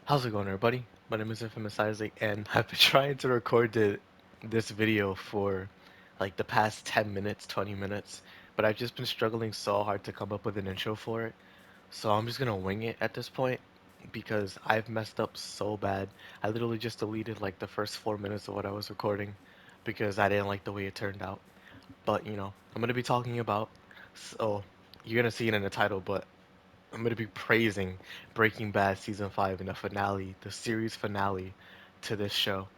How's it going, everybody? My name is Infamous Isaac, and I've been trying to record this video for like the past 10 minutes, 20 minutes, but I've just been struggling so hard to come up with an intro for it. So I'm just gonna wing it at this point because I've messed up so bad. I literally just deleted like the first 4 minutes of what I was recording because I didn't like the way it turned out. But I'm gonna be talking about, so you're gonna see it in the title, but I'm gonna be praising Breaking Bad season 5 in the finale, the series finale to this show.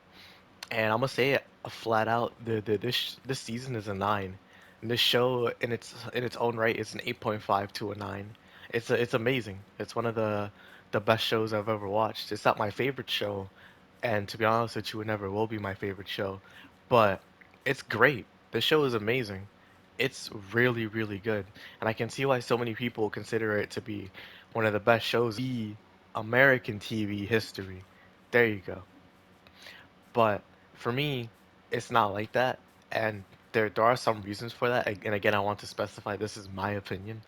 And I'm gonna say it flat out, this season is a 9. And this show in its own right is an 8.5 to a 9. It's amazing. It's one of the best shows I've ever watched. It's not my favorite show, and to be honest with you, it never will be my favorite show. But it's great. The show is amazing. It's really, really good. And I can see why so many people consider it to be one of the best shows in the American TV history. There you go. But for me, it's not like that. And there are some reasons for that. And again, I want to specify this is my opinion.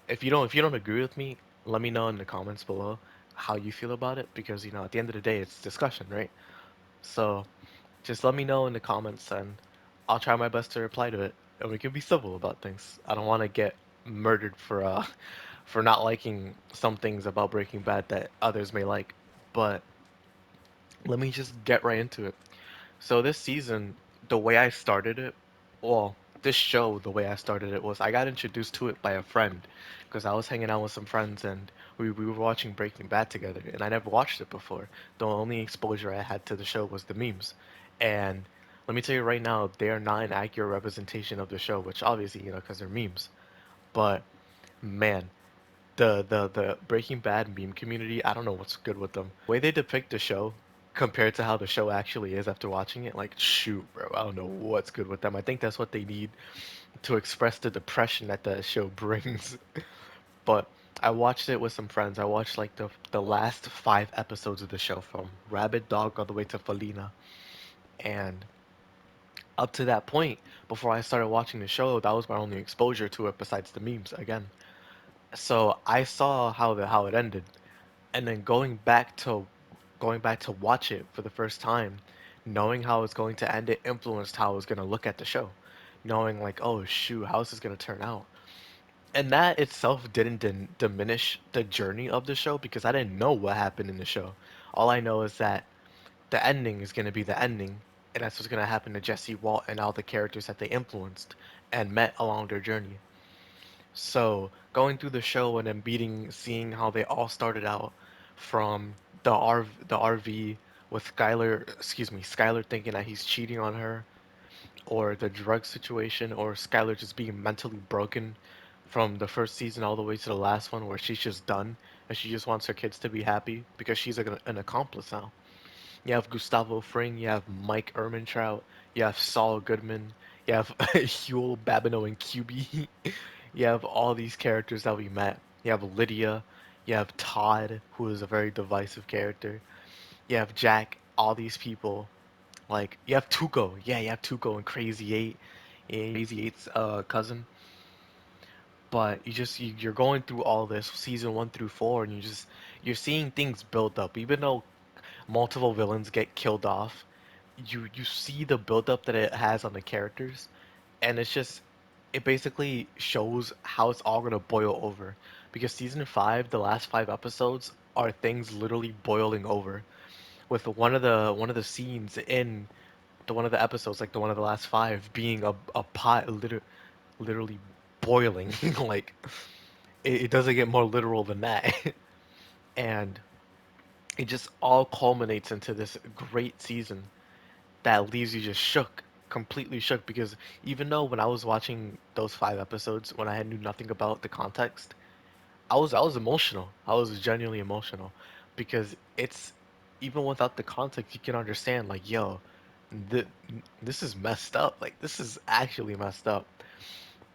If you don't agree with me, let me know in the comments below how you feel about it because at the end of the day, it's discussion, right? So just let me know in the comments and I'll try my best to reply to it. And we can be civil about things. I don't want to get murdered for for not liking some things about Breaking Bad that others may like. But let me just get right into it. So this season, the way I started it, well, this show, the way I started it was I got introduced to it by a friend because I was hanging out with some friends and we were watching Breaking Bad together and I never watched it before. The only exposure I had to the show was the memes. And let me tell you right now, they are not an accurate representation of the show, which obviously, because they're memes. But man, the Breaking Bad meme community, I don't know what's good with them. The way they depict the show compared to how the show actually is after watching it, like shoot, bro, I don't know what's good with them. I think that's what they need to express the depression that the show brings. But I watched it with some friends. I watched like the last 5 episodes of the show from Rabbit Dog all the way to Felina. And up to that point, before I started watching the show, that was my only exposure to it besides the memes again. So I saw how it ended. And then going back to watch it for the first time, knowing how it's going to end, it influenced how I was going to look at the show. Knowing like, oh shoot, how is this going to turn out? And that itself didn't diminish the journey of the show because I didn't know what happened in the show. All I know is that the ending is going to be the ending, and that's what's going to happen to Jesse, Walt, and all the characters that they influenced and met along their journey. So going through the show and then seeing how they all started out from the RV with Skyler thinking that he's cheating on her, or the drug situation, or Skyler just being mentally broken from the first season all the way to the last one where she's just done and she just wants her kids to be happy because she's an accomplice now. You have Gustavo Fring, you have Mike Ehrmantraut, you have Saul Goodman, you have Huel, Babineau, and QB. You have all these characters that we met. You have Lydia, you have Todd, who is a very divisive character. You have Jack, all these people. Like, you have Tuco. Yeah, you have Tuco and Crazy Eight, Crazy Eight's cousin. But you're going through all this season 1 through 4, and you're seeing things build up. Even though multiple villains get killed off, you see the buildup that it has on the characters, and it basically shows how it's all gonna boil over. Because season 5, the last 5 episodes are things literally boiling over. With one of the scenes in the one of the episodes, like the one of the last 5, being a pot literally boiling. Like it doesn't get more literal than that. And it just all culminates into this great season that leaves you just shook, completely shook. Because even though when I was watching those 5 episodes, when I knew nothing about the context, I was emotional. I was genuinely emotional because it's even without the context, you can understand like, yo, th- this is messed up. Like this is actually messed up.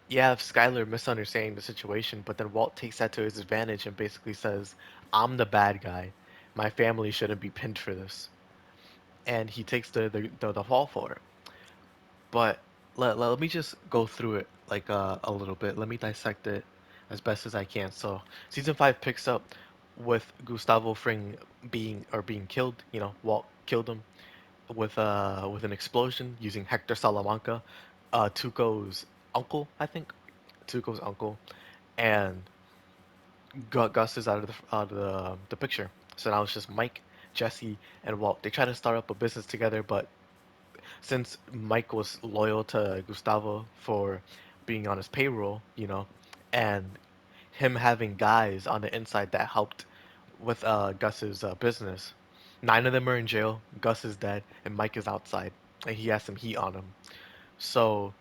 You have Skyler misunderstanding the situation, but then Walt takes that to his advantage and basically says, "I'm the bad guy. My family shouldn't be pinned for this." And he takes the fall for it. But let me just go through it like a little bit. Let me dissect it as best as I can. So season 5 picks up with Gustavo Fring being killed. Walt killed him with an explosion using Hector Salamanca, Tuco's uncle, I think. Tuco's uncle, and Gus is out of the picture. So now it's just Mike, Jesse, and Walt. They try to start up a business together, but since Mike was loyal to Gustavo for being on his payroll, and him having guys on the inside that helped with Gus's business. 9 of them are in jail. Gus is dead, and Mike is outside, and he has some heat on him. So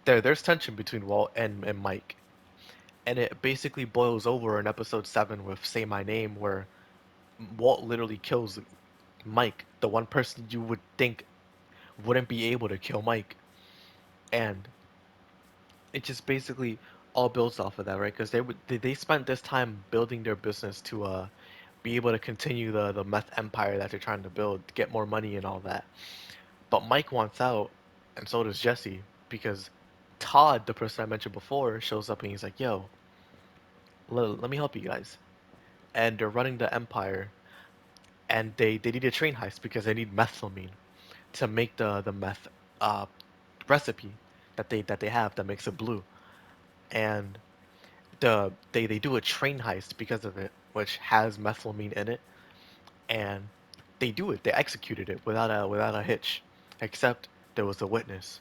there's tension between Walt and Mike, and it basically boils over in episode 7 with "Say My Name," where Walt literally kills Mike, the one person you would think wouldn't be able to kill Mike, and it just basically all builds off of that, right? Because they spent this time building their business to be able to continue the meth empire that they're trying to build, to get more money and all that. But Mike wants out, and so does Jesse, because Todd, the person I mentioned before, shows up and he's like, "Yo, let me help you guys." And they're running the empire, and they need a train heist because they need methylamine to make the meth uh, recipe that they have that makes it blue. And they do a train heist because of it, which has methylamine in it, and they do it. They executed it without a hitch, except there was a witness,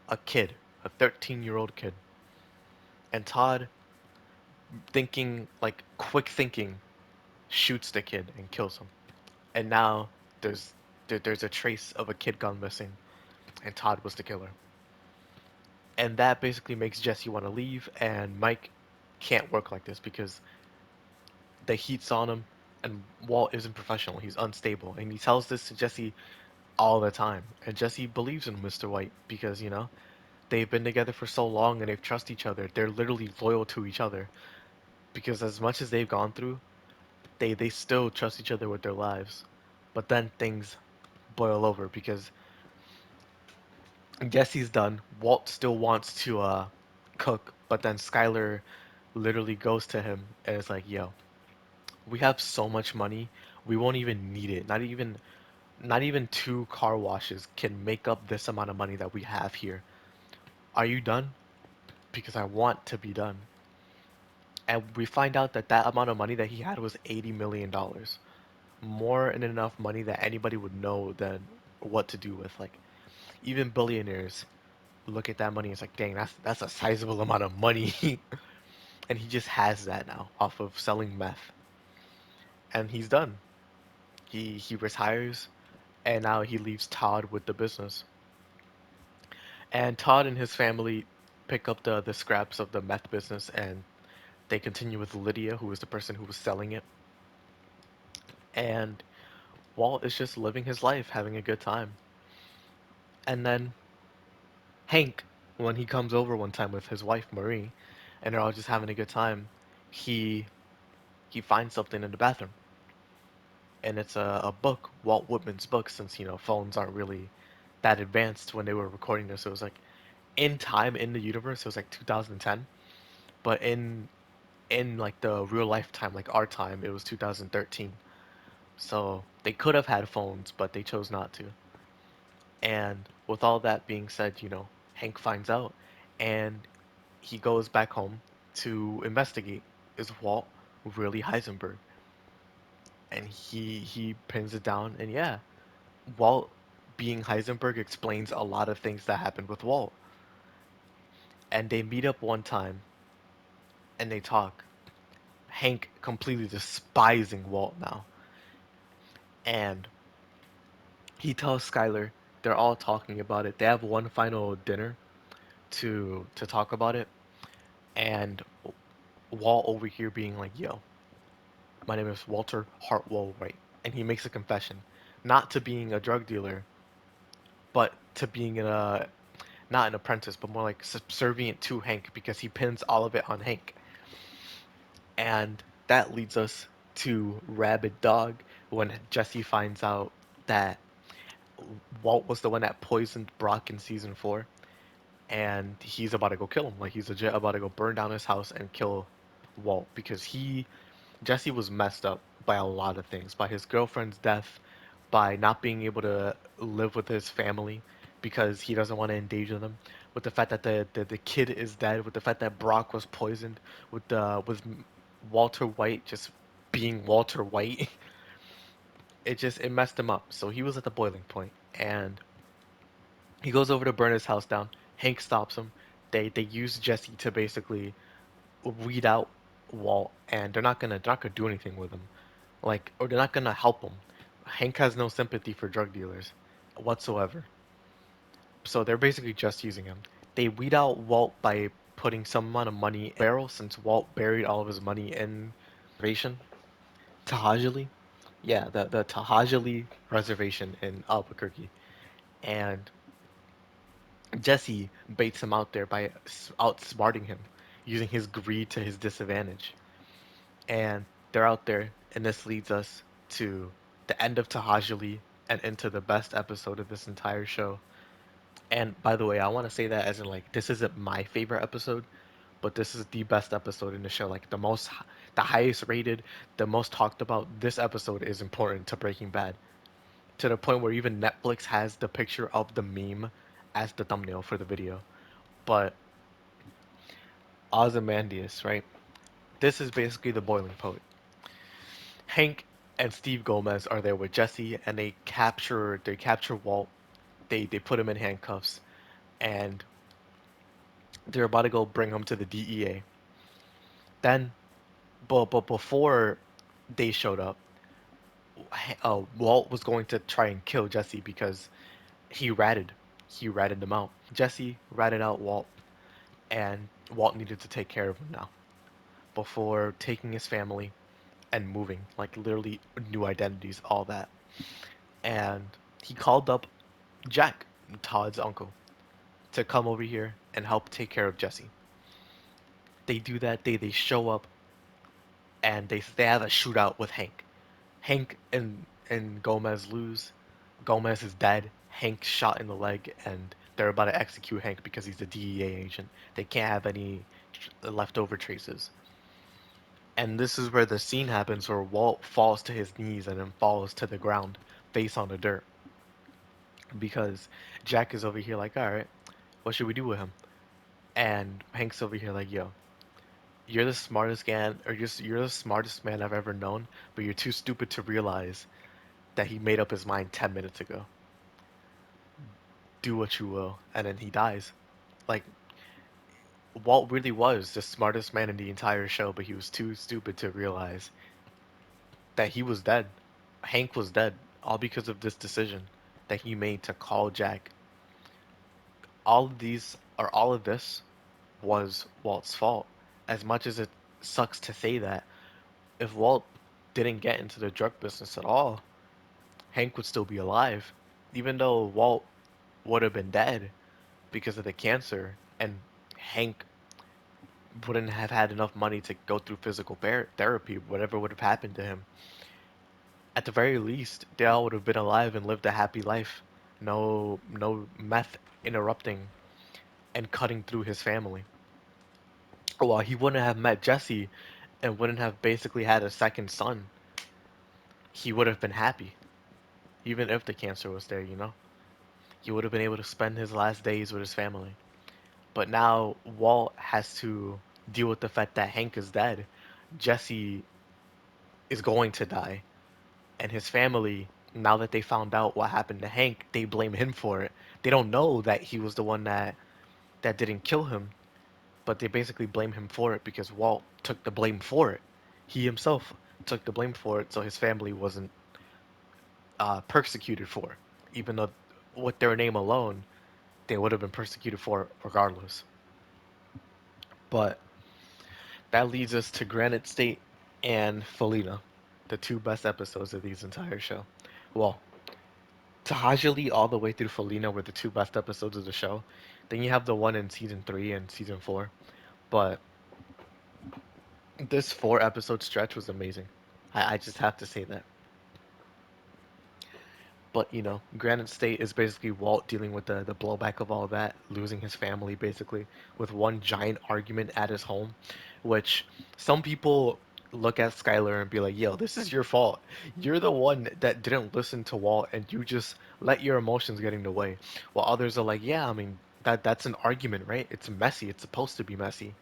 a kid, a 13-year-old kid, and Todd, thinking like quick thinking, shoots the kid and kills him. And now there's there's a trace of a kid gone missing, and Todd was the killer. And that basically makes Jesse want to leave, and Mike can't work like this because the heat's on him, and Walt isn't professional. He's unstable, and he tells this to Jesse all the time. And Jesse believes in Mr. White because, they've been together for so long and they've trust each other. They're literally loyal to each other because as much as they've gone through, they still trust each other with their lives. But then things boil over because Jesse's done. Walt still wants to cook, but then Skyler literally goes to him and is like, "Yo, we have so much money, we won't even need it. Not even 2 car washes can make up this amount of money that we have here. Are you done? Because I want to be done." And we find out that that amount of money that he had was $80 million, more than enough money that anybody would know then what to do with. Like even billionaires look at that money and it's like, dang, that's a sizable amount of money. And he just has that now off of selling meth, and he's done. He retires, and now he leaves Todd with the business. And Todd and his family pick up the scraps of the meth business, and they continue with Lydia, who was the person who was selling it. And Walt is just living his life, having a good time. And then Hank, when he comes over one time with his wife Marie, and they're all just having a good time, he he finds something in the bathroom, and it's a book, Walt Whitman's book, since phones aren't really that advanced when they were recording this. So it was like in time in the universe, it was like 2010, but in like the real life time, like our time, it was 2013. So they could have had phones, but they chose not to. And with all that being said, Hank finds out, and he goes back home to investigate. Is Walt really Heisenberg? And he pins it down, and yeah, Walt being Heisenberg explains a lot of things that happened with Walt. And they meet up one time and they talk. Hank completely despising Walt now. And he tells Skyler, they're all talking about it. They have one final dinner to talk about it. And Walt over here being like, "Yo, my name is Walter Hartwell Wright." And he makes a confession. Not to being a drug dealer, but to being not an apprentice, but more like subservient to Hank because he pins all of it on Hank. And that leads us to Rabid Dog when Jesse finds out that Walt was the one that poisoned Brock in season 4, and he's about to go kill him. Like he's legit about to go burn down his house and kill Walt because he Jesse was messed up by a lot of things, by his girlfriend's death, by not being able to live with his family because he doesn't want to endanger them, with the fact that the kid is dead, with the fact that Brock was poisoned, with Walter White just being Walter White. It messed him up. So he was at the boiling point, and he goes over to burn his house down. Hank stops him. They use Jesse to basically weed out Walt, and they're not gonna do anything with him, like, or they're not gonna help him. Hank has no sympathy for drug dealers whatsoever, so they're basically just using him. They weed out Walt by putting some amount of money in a barrel, since Walt buried all of his money in reservation, Tahajali. Yeah, the Tahajali reservation in Albuquerque, and Jesse baits him out there by outsmarting him, using his greed to his disadvantage. And they're out there, and this leads us to the end of Tahajali and into the best episode of this entire show. And by the way, I want to say that as in, like, this isn't my favorite episode, but this is the best episode in the show. Like, the highest rated, the most talked about. This episode is important to Breaking Bad, to the point where even Netflix has the picture of the meme as the thumbnail for the video. But Ozymandias, right? This is basically the boiling point. Hank and Steve Gomez are there with Jesse, and they capture Walt. They put him in handcuffs, and they're about to go bring him to the DEA. Then, but before they showed up, Walt was going to try and kill Jesse because he ratted he ratted them out. Jesse ratted out Walt, and Walt needed to take care of him now before taking his family and moving, like literally new identities, all that. And he called up Jack, Todd's uncle, to come over here and help take care of Jesse. They do that. They show up, and they have a shootout with Hank. Hank and Gomez lose. Gomez is dead. Hank's shot in the leg, and they're about to execute Hank because he's a DEA agent. They can't have any leftover traces. And this is where the scene happens where Walt falls to his knees and then falls to the ground, face on the dirt, because Jack is over here like, all right, what should we do with him? And Hank's over here like, yo, you're the smartest man, or you're the smartest man I've ever known, but you're too stupid to realize that he made up his mind 10 minutes ago. Do what you will. And then he dies. Like, Walt really was the smartest man in the entire show, but he was too stupid to realize that he was dead. Hank was dead, all because of this decision that he made to call Jack. All of this was Walt's fault. As much as it sucks to say that, if Walt didn't get into the drug business at all, Hank would still be alive. Even though Walt would have been dead because of the cancer, and Hank wouldn't have had enough money to go through physical therapy, whatever would have happened to him, at the very least, they all would have been alive and lived a happy life. No meth interrupting and cutting through his family. Well, he wouldn't have met Jesse and wouldn't have basically had a second son. He would have been happy, even if the cancer was there, you know? He would have been able to spend his last days with his family. But now Walt has to deal with the fact that Hank is dead. Jesse is going to die. And his family, now that they found out what happened to Hank, they blame him for it. They don't know that he was the one that didn't kill him, but they basically blame him for it because Walt took the blame for it. He himself took the blame for it, so his family wasn't persecuted for it. Even though with their name alone, they would have been persecuted for it regardless. But that leads us to Granite State and Felina, the two best episodes of these entire show. Well, Tahajali all the way through Felina were the two best episodes of the show. Then you have the one in season 3 and season 4. But this 4 episode stretch was amazing. I just have to say that. But Granite State is basically Walt dealing with the blowback of all that, losing his family basically, with one giant argument at his home, which some people look at Skylar and be like, yo, this is your fault. You're the one that didn't listen to Walt and you just let your emotions get in the way. While others are like, yeah, I mean, that's an argument, right? It's messy. It's supposed to be messy.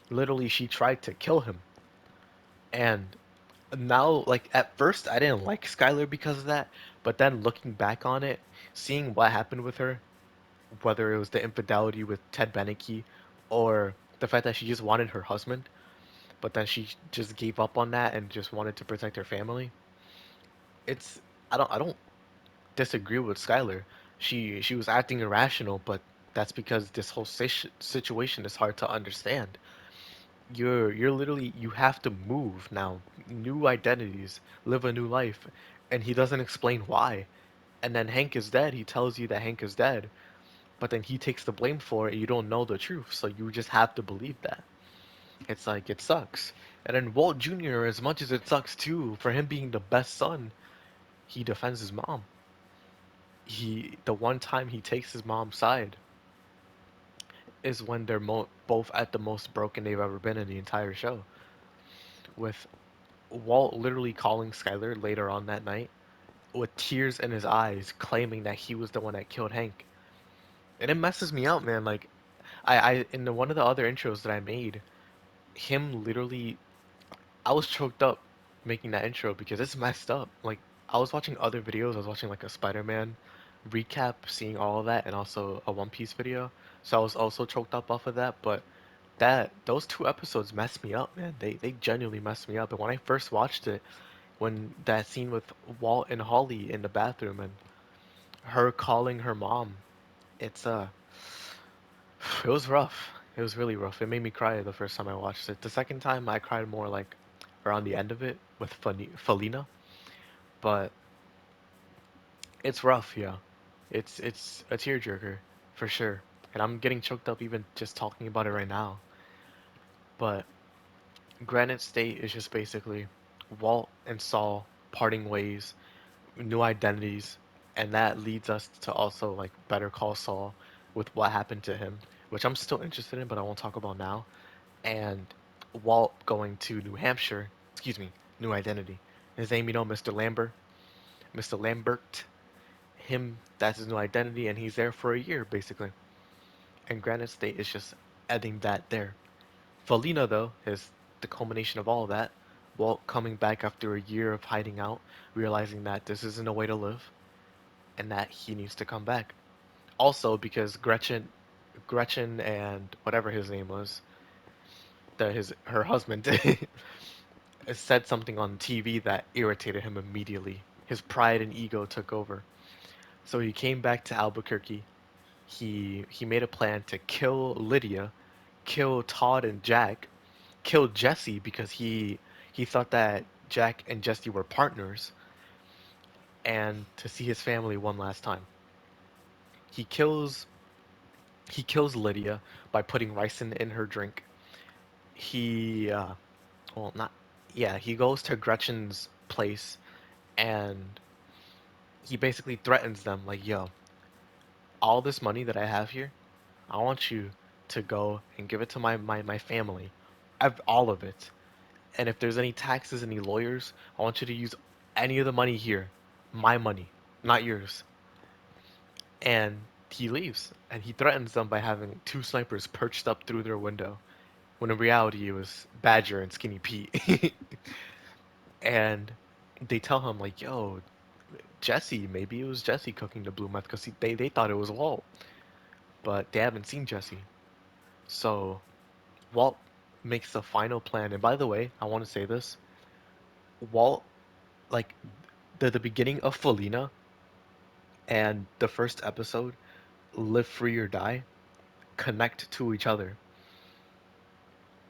Literally, she tried to kill him. And now, like, at first, I didn't like Skylar because of that. But then looking back on it, seeing what happened with her, whether it was the infidelity with Ted Beneke or the fact that she just wanted her husband, but then she just gave up on that and just wanted to protect her family. It's I don't disagree with Skylar. She was acting irrational, but that's because this whole situation is hard to understand. You're literally you have to move now, new identities, live a new life, and he doesn't explain why. And then Hank is dead. He tells you that Hank is dead, but then he takes the blame for it. You don't know the truth, so you just have to believe that. It's like it sucks. And then Walt Jr., as much as it sucks too, for him being the best son, he defends his mom. The one time he takes his mom's side is when they're both at the most broken they've ever been in the entire show. With Walt literally calling Skyler later on that night with tears in his eyes, claiming that he was the one that killed Hank. And it messes me out, man. Like I in one of the other intros that I made, him literally I was choked up making that intro because it's messed up. Like I was watching other videos. I was watching like a Spider-Man recap, seeing all of that, and also a One Piece video. So I was also choked up off of that. But that those two episodes messed me up, man. They genuinely messed me up. And when I first watched it, when that scene with Walt and Holly in the bathroom and her calling her mom, it's it was rough. It was really rough. It made me cry the first time I watched it. The second time I cried more like around the end of it with Felina, but it's rough, yeah. It's a tearjerker for sure. And I'm getting choked up even just talking about it right now. But Granite State is just basically Walt and Saul parting ways, new identities, and that leads us to also like Better Call Saul with what happened to him, which I'm still interested in, but I won't talk about now. And Walt going to New Hampshire, excuse me, new identity. His name, Mr. Lambert, Mr. Lambert, him, that's his new identity, and he's there for a year basically. And Granite State is just ending that there. Felina, though, is the culmination of all of that. Walt coming back after a year of hiding out, realizing that this isn't a way to live, and that he needs to come back. Also, because Gretchen and whatever his name was, her husband, said something on TV that irritated him immediately. His pride and ego took over. So he came back to Albuquerque. He made a plan to kill Lydia, kill Todd and Jack, kill Jesse because he thought that Jack and Jesse were partners, and to see his family one last time. He kills he kills Lydia by putting ricin in her drink. He well not yeah, he goes to Gretchen's place and he basically threatens them like, yo, all this money that I have here, I want you to go and give it to my family. All of it. And if there's any taxes, any lawyers, I want you to use any of the money here. My money, not yours. And he leaves. And he threatens them by having two snipers perched up through their window. When in reality, it was Badger and Skinny Pete. And they tell him, like, yo, Jesse, maybe it was Jesse cooking the blue meth because they thought it was Walt. But they haven't seen Jesse. So Walt makes the final plan. And by the way, I want to say this. Walt, like, the beginning of Felina and the first episode, Live Free or Die, connect to each other.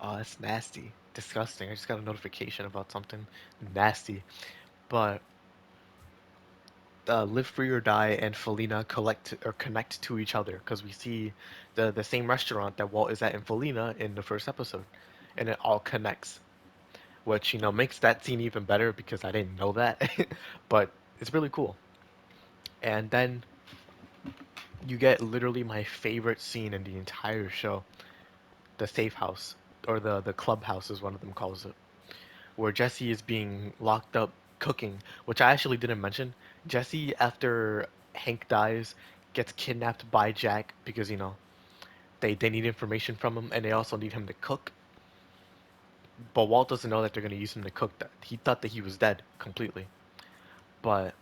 Oh, that's nasty. Disgusting. I just got a notification about something nasty. But Live Free or Die and Felina collect or connect to each other because we see the same restaurant that Walt is at in Felina in the first episode, and it all connects, which makes that scene even better because I didn't know that, but it's really cool. And then you get literally my favorite scene in the entire show, the safe house or the clubhouse as one of them calls it. where Jesse is being locked up cooking, which I actually didn't mention. Jesse, after Hank dies, gets kidnapped by Jack because, they need information from him and they also need him to cook. But Walt doesn't know that they're going to use him to cook that. He thought that he was dead completely. But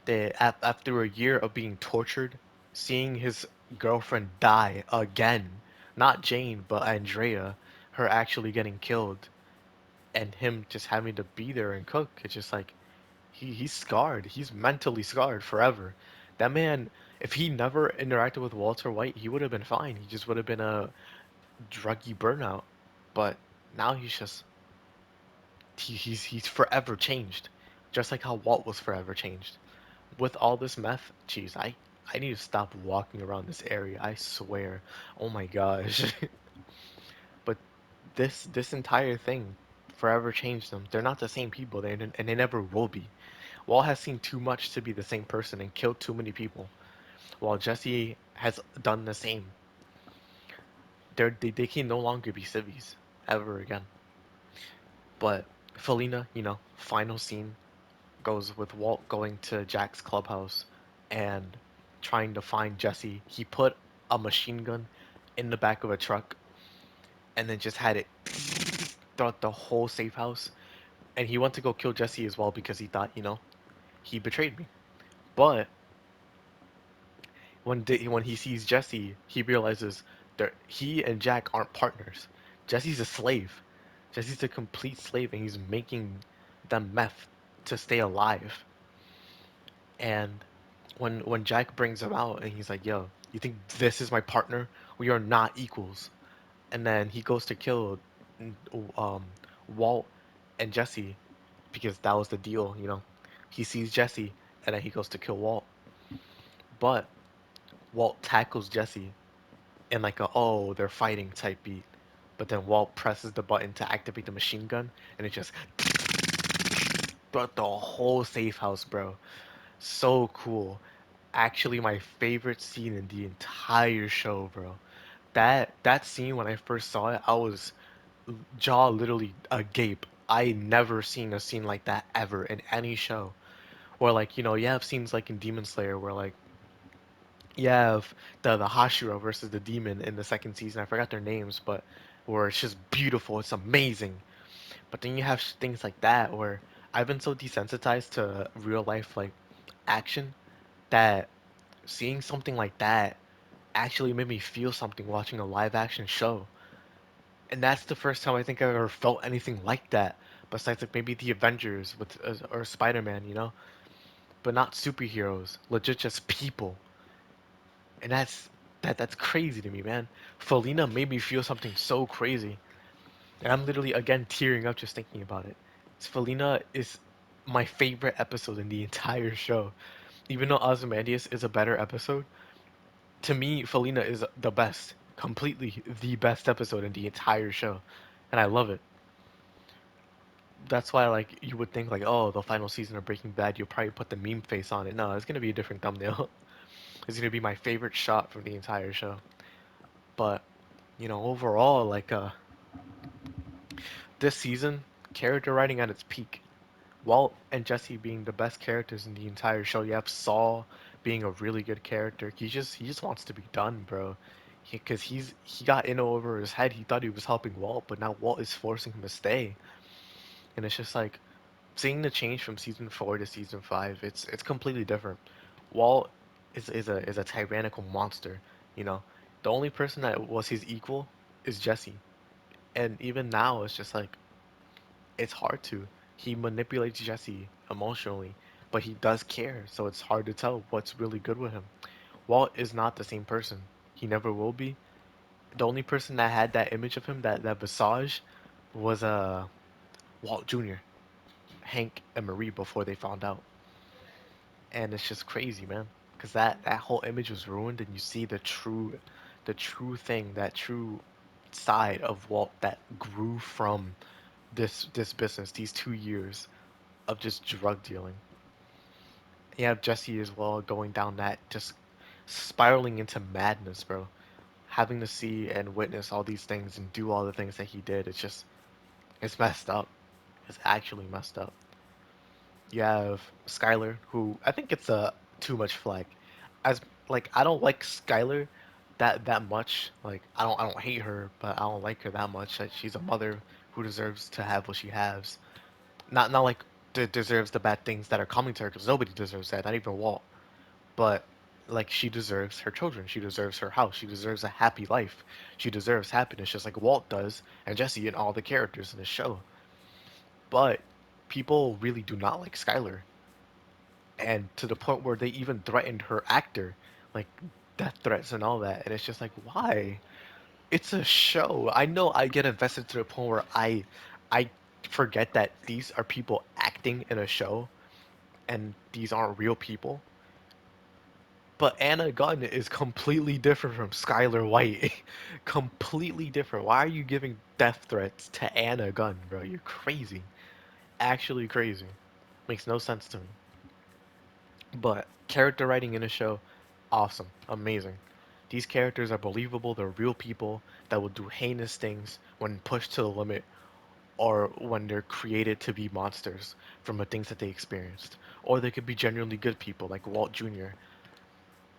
after a year of being tortured, seeing his girlfriend die again, not Jane, but Andrea, her actually getting killed, and him just having to be there and cook, it's just like he's scarred. He's mentally scarred forever. That man, if he never interacted with Walter White, he would have been fine. He just would have been a druggy burnout. But now he's forever changed, just like how Walt was forever changed. With all this meth, jeez, I need to stop walking around this area. I swear. Oh my gosh. But this entire thing forever changed them. They're not the same people. And they never will be. Walt has seen too much to be the same person and killed too many people, while Jesse has done the same. They can no longer be civvies ever again. But Felina, final scene goes with Walt going to Jack's clubhouse and trying to find Jesse. He put a machine gun in the back of a truck and then just had it throughout the whole safe house. And he went to go kill Jesse as well because he thought, he betrayed me. But when he sees Jesse, he realizes that he and Jack aren't partners. Jesse's a slave. Jesse's a complete slave, and he's making them meth to stay alive. And when Jack brings him out, and he's like, "Yo, you think this is my partner? We are not equals." And then he goes to kill um, Walt and Jesse because that was the deal. He sees Jesse, and then he goes to kill Walt. But Walt tackles Jesse in like a oh they're fighting type beat, but then Walt presses the button to activate the machine gun, and it just brought the whole safe house, bro. So cool. Actually, my favorite scene in the entire show, bro. That scene when I first saw it, I was jaw literally agape. I never seen a scene like that ever in any show. Or like you have scenes like in Demon Slayer where like you have the Hashira versus the demon in the second season. I forgot their names, but where it's just beautiful, it's amazing. But then you have things like that where I've been so desensitized to real life like action that seeing something like that actually made me feel something watching a live action show. And that's the first time I think I've ever felt anything like that. Besides like maybe the Avengers with or Spider-Man. But not superheroes, legit just people. And that's crazy to me, man. Felina made me feel something so crazy. And I'm literally again tearing up just thinking about it. Felina is my favorite episode in the entire show. Even though Ozymandias is a better episode, to me Felina is the best. Completely the best episode in the entire show. And I love it. That's why like you would think like, oh, the final season of Breaking Bad, you'll probably put the meme face on it. No, it's gonna be a different thumbnail. It's gonna be my favorite shot from the entire show. But overall, like this season, character writing at its peak. Walt and Jesse being the best characters in the entire show. You have Saul being a really good character. He just wants to be done, bro. Because he got in over his head. He thought he was helping Walt, but now Walt is forcing him to stay. And it's just like seeing the change from season 4 to season 5. It's completely different. Walt is a tyrannical monster. You know, the only person that was his equal is Jesse. And even now, it's just like it's hard to. He manipulates Jesse emotionally, but he does care, so it's hard to tell what's really good with him. Walt is not the same person. He never will be. The only person that had that image of him, that visage, was Walt Jr., Hank, and Marie before they found out. And it's just crazy, man, because that whole image was ruined, and you see the true thing, that true side of Walt that grew from this business, these 2 years of just drug dealing. You have Jesse as well going down that just spiraling into madness, bro. Having to see and witness all these things and do all the things that he did, it's just It's messed up. It's actually messed up. You have Skyler, who I think it's a too much flag. As like I don't like Skyler that much. Like I don't hate her, but I don't like her that much. Like, she's a mother who deserves to have what she has. Not like deserves the bad things that are coming to her, because nobody deserves that. Not even Walt. But like she deserves her children. She deserves her house. She deserves a happy life. She deserves happiness, just like Walt does, and Jesse and all the characters in the show. But people really do not like Skyler, and to the point where they even threatened her actor, like death threats and all that. And it's just like, why? It's a show. I know I get invested to the point where I forget that these are people acting in a show and these aren't real people. But Anna Gunn is completely different from Skylar White. Completely different. Why are you giving death threats to Anna Gunn, bro? You're crazy. Actually crazy. Makes no sense to me. But character writing in a show, awesome, amazing. These characters are believable. They're real people that will do heinous things when pushed to the limit, or when they're created to be monsters from the things that they experienced. Or they could be genuinely good people, like Walt Jr.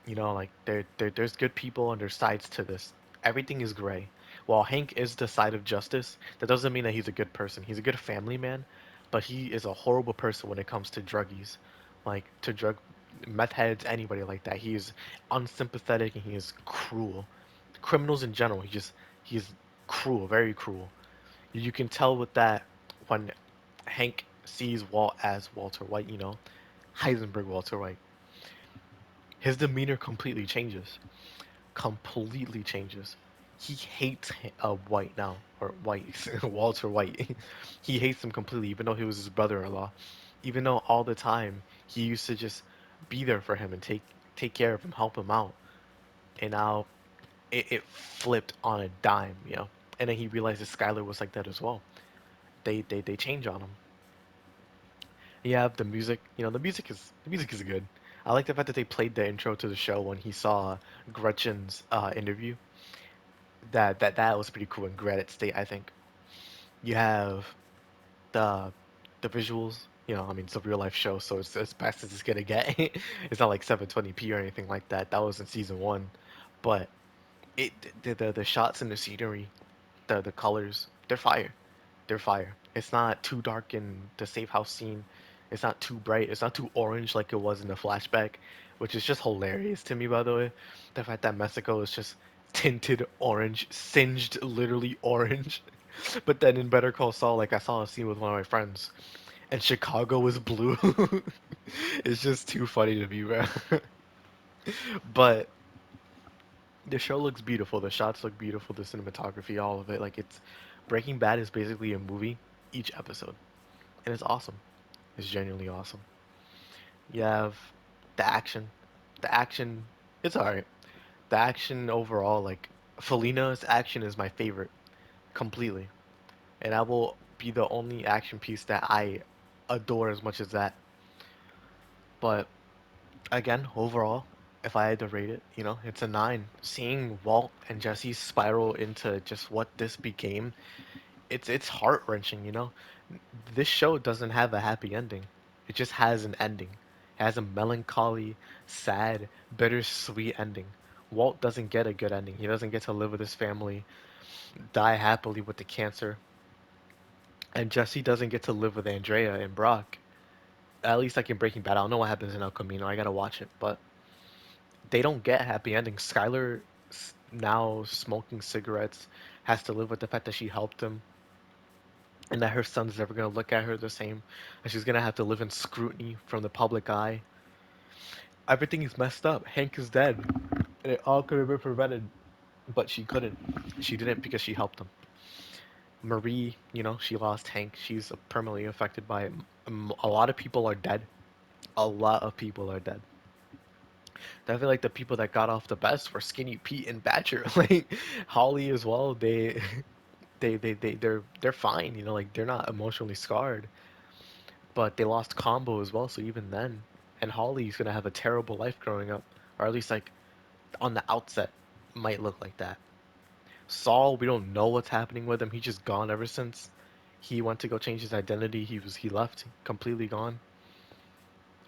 Like there's good people and there's sides to this. Everything is gray. While Hank is the side of justice, that doesn't mean that he's a good person. He's a good family man, but he is a horrible person when it comes to druggies, like to drug meth heads, anybody like that. He is unsympathetic and he is cruel. Criminals in general, he's cruel, very cruel. You can tell with that when Hank sees Walt as Walter White, Heisenberg Walter White. His demeanor completely changes. Completely changes. He hates White now, or White, Walter White. He hates him completely, even though he was his brother-in-law. Even though all the time he used to just be there for him and take care of him, help him out. And now it flipped on a dime. And then he realizes Skyler was like that as well. They change on him. You have the music. The music is good. I like the fact that they played the intro to the show when he saw Gretchen's interview. That was pretty cool in Granite State, I think. You have the the visuals. I mean, it's a real life show, so it's as best as it's gonna get. It's not like 720p or anything like that. That was in season one, but it the shots and the scenery, the colors, they're fire. They're fire. It's not too dark in the safe house scene. It's not too bright. It's not too orange like it was in the flashback, which is just hilarious to me, by the way. The fact that Mexico is just tinted orange, singed literally orange. But then in Better Call Saul, like I saw a scene with one of my friends, and Chicago was blue. It's just too funny to me, bro. But the show looks beautiful. The shots look beautiful. The cinematography, all of it. Like it's Breaking Bad is basically a movie each episode, and it's awesome. It's genuinely awesome. You have the action. The action, it's alright. The action overall, like Felina's action is my favorite completely, and that will be the only action piece that I adore as much as that. But again, overall, if I had to rate it, it's a 9. Seeing Walt and Jesse spiral into just what this became, it's heart-wrenching. This show doesn't have a happy ending. It just has an ending. It has a melancholy, sad, bittersweet ending. Walt doesn't get a good ending. He doesn't get to live with his family, die happily with the cancer, and Jesse doesn't get to live with Andrea and Brock. At least like in Breaking Bad, I don't know what happens in El Camino. I gotta watch it, but they don't get happy endings. Skyler, now smoking cigarettes, has to live with the fact that she helped him, and that her son's never gonna look at her the same, and she's gonna have to live in scrutiny from the public eye. Everything is messed up. Hank is dead, and it all could have been prevented, but she couldn't. She didn't because she helped him. Marie, she lost Hank. She's permanently affected by it. A lot of people are dead. A lot of people are dead. I feel like the people that got off the best were Skinny Pete and Badger. Like Holly as well. They're fine. Like they're not emotionally scarred, but they lost Combo as well. So even then, and Holly's gonna have a terrible life growing up, or at least like on the outset, might look like that. Saul, we don't know what's happening with him. He's just gone ever since. He went to go change his identity. He left completely gone,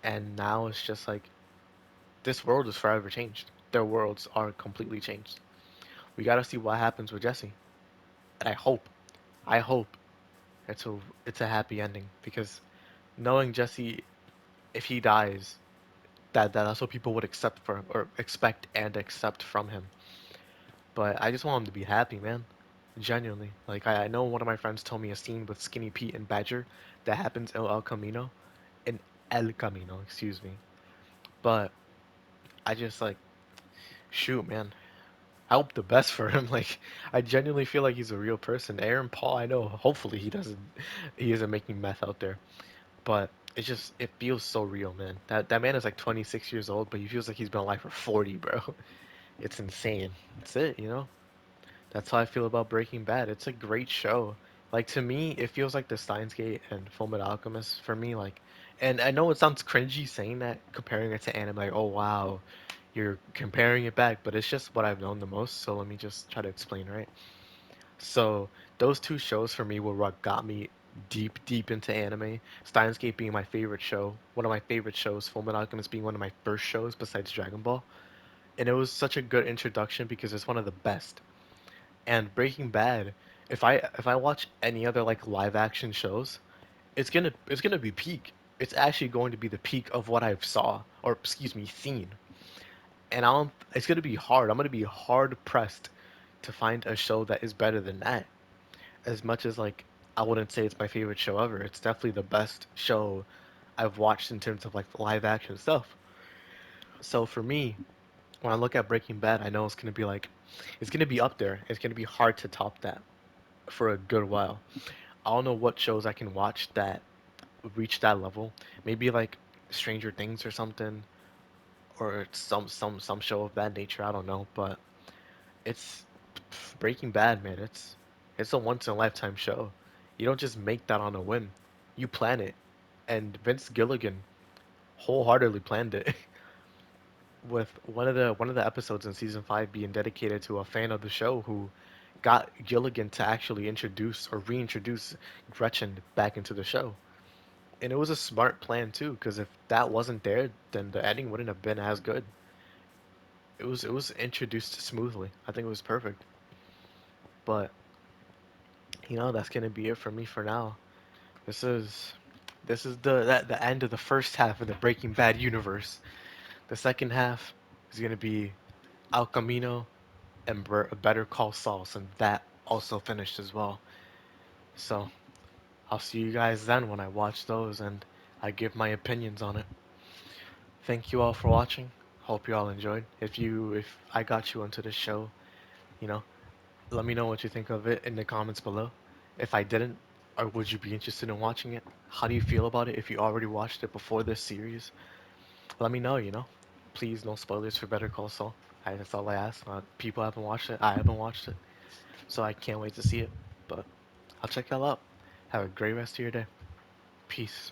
and now it's just like this world is forever changed. Their worlds are completely changed. We gotta see what happens with Jesse, and I hope it's a happy ending because knowing Jesse, if he dies, that's what people would accept for or expect and accept from him. But I just want him to be happy, man. Genuinely. Like I know one of my friends told me a scene with Skinny Pete and Badger that happens in El Camino. In El Camino, excuse me. But I just like shoot, man. I hope the best for him. Like I genuinely feel like he's a real person. Aaron Paul, I know hopefully he isn't making meth out there. But it feels so real, man. That man is like 26 years old, but he feels like he's been alive for 40, bro. It's insane. That's it, you know? That's how I feel about Breaking Bad. It's a great show. Like to me, it feels like the Steins Gate and Fullmetal Alchemist for me. Like, and I know it sounds cringy saying that, comparing it to anime. Like, oh wow, you're comparing it back, but it's just what I've known the most. So let me just try to explain, right? So those two shows for me were what got me deep into anime. Steins Gate being my favorite show, one of my favorite shows. Fullmetal Alchemist being one of my first shows besides Dragon Ball, and it was such a good introduction because it's one of the best. And Breaking Bad, if I watch any other like live action shows, it's gonna be peak. It's actually going to be the peak of what I've saw or excuse me seen. And I don't. It's gonna be hard. I'm gonna be hard pressed to find a show that is better than that. As much as like I wouldn't say it's my favorite show ever, it's definitely the best show I've watched in terms of like live action stuff. So for me, when I look at Breaking Bad, I know it's gonna be up there. It's gonna be hard to top that for a good while. I don't know what shows I can watch that reach that level. Maybe like Stranger Things or something, or some show of that nature. I don't know, but it's Breaking Bad, man. It's a once in a lifetime show. You don't just make that on a whim. You plan it, and Vince Gilligan wholeheartedly planned it. With one of the episodes in season 5 being dedicated to a fan of the show who got Gilligan to actually introduce or reintroduce Gretchen back into the show. And it was a smart plan too, because if that wasn't there, then the ending wouldn't have been as good. It was introduced smoothly. I think it was perfect. But that's gonna be it for me for now. This is this is the end of the first half of the Breaking Bad universe. The second half is gonna be El Camino and Better Call Saul, and that also finished as well. So I'll see you guys then when I watch those and I give my opinions on it. Thank you all for watching. Hope you all enjoyed. If I got you onto this show, you know, let me know what you think of it in the comments below. If I didn't, or would you be interested in watching it? How do you feel about it if you already watched it before this series? Let me know. Please, no spoilers for Better Call Saul. That's all I ask. People haven't watched it. I haven't watched it. So I can't wait to see it. But I'll check y'all out. Have a great rest of your day. Peace.